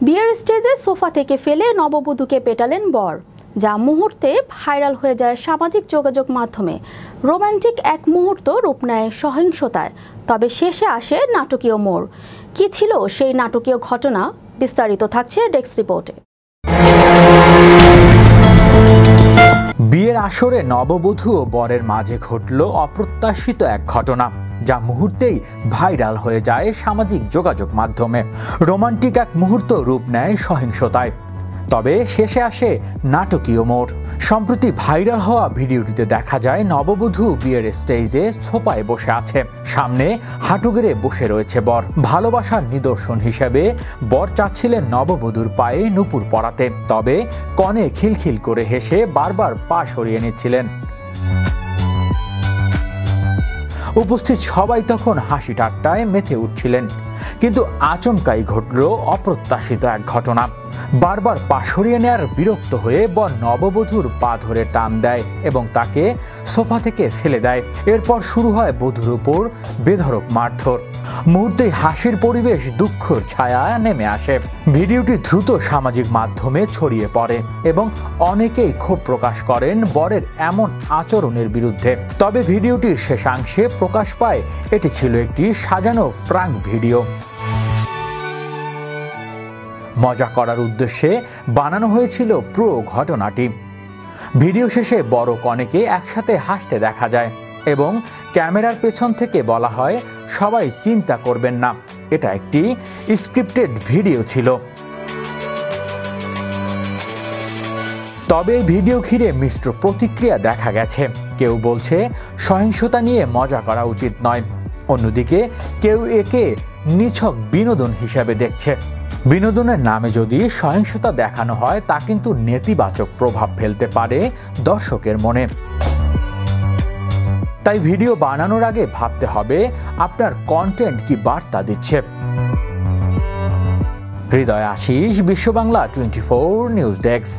বিয়ের স্টেজে সোফা থেকে ফেলে নববধূকে পেটালেন বর, যা মুহূর্তে ভাইরাল হয়ে যায় সামাজিক যোগাযোগ মাধ্যমে। রোমান্টিক এক মুহূর্ত রূপ নেয় সহিংসতায়, তবে শেষে আসে নাটকীয় মোড়। কি ছিল সেই নাটকীয় ঘটনা? বিস্তারিত থাকছে ডেস্ক রিপোর্টে। বিয়ের আসরে নববধূ ও বরের মাঝে ঘটল অপ্রত্যাশিত এক ঘটনা, যা মুহূর্তেই ভাইরাল হয়ে যায় সামাজিক যোগাযোগ মাধ্যমে। রোমান্টিক এক মুহূর্ত রূপ নেয় সহিংসতায়, তবে শেষে আসে নাটকীয় মোড়। সম্প্রতি ভাইরাল হওয়া ভিডিওটিতে দেখা যায় নববধূ বিয়ের স্টেজে সোফায় বসে আছে, সামনে হাঁটু গেড়ে বসে রয়েছে বর। ভালোবাসার নিদর্শন হিসেবে বর চাচ্ছিলেন নববধূর পায়ে নূপুর পরাতে, তবে কনে খিলখিল করে হেসে বারবার পা সরিয়ে নিচ্ছিলেন। উপস্থিত সবাই তখন হাসি ঠাট্টায় মেতে উঠছিলেন, কিন্তু আচমকাই ঘটল অপ্রত্যাশিত এক ঘটনা। বারবার পা সরিয়ে নেয়ার বিরক্ত হয়ে বর নববধূর পা ধরে টান দেয় এবং তাকে সোফা থেকে ফেলে দেয়। এরপর শুরু হয় বধূর উপর বেধড়ক মারধর। মুহূর্তেই হাসির পরিবেশ দুঃখের ছায়া নেমে আসে। ভিডিওটি দ্রুত সামাজিক মাধ্যমে ছড়িয়ে পড়ে এবং অনেকেই ক্ষোভ প্রকাশ করেন বরের এমন আচরণের বিরুদ্ধে। তবে ভিডিওটির শেষাংশে প্রকাশ পায় এটি ছিল একটি সাজানো প্রাঙ্ক ভিডিও। মজা করার উদ্দেশ্যে বানানো হয়েছিল পুরো ঘটনাটি। ভিডিও শেষে বড় কনেকে একসাথে হাসতে দেখা যায় এবং ক্যামেরার পেছন থেকে বলা হয়, সবাই চিন্তা করবেন না, এটা একটি স্ক্রিপ্টেড ভিডিও ছিল। তবে ভিডিও ঘিরে মিশ্র প্রতিক্রিয়া দেখা গেছে। কেউ বলছে সহিংসতা নিয়ে মজা করা উচিত নয়, অন্যদিকে কেউ একে নিছক বিনোদন হিসেবে দেখছে। বিনোদনের নামে যদি সহিংসতা দেখানো হয়, তা কিন্তু নেতিবাচক প্রভাব ফেলতে পারে দর্শকের মনে। তাই ভিডিও বানানোর আগে ভাবতে হবে আপনার কন্টেন্ট কি বার্তা দিচ্ছে। হৃদয় আশিস, বিশ্ব বাংলা 24 নিউজ ডেস্ক।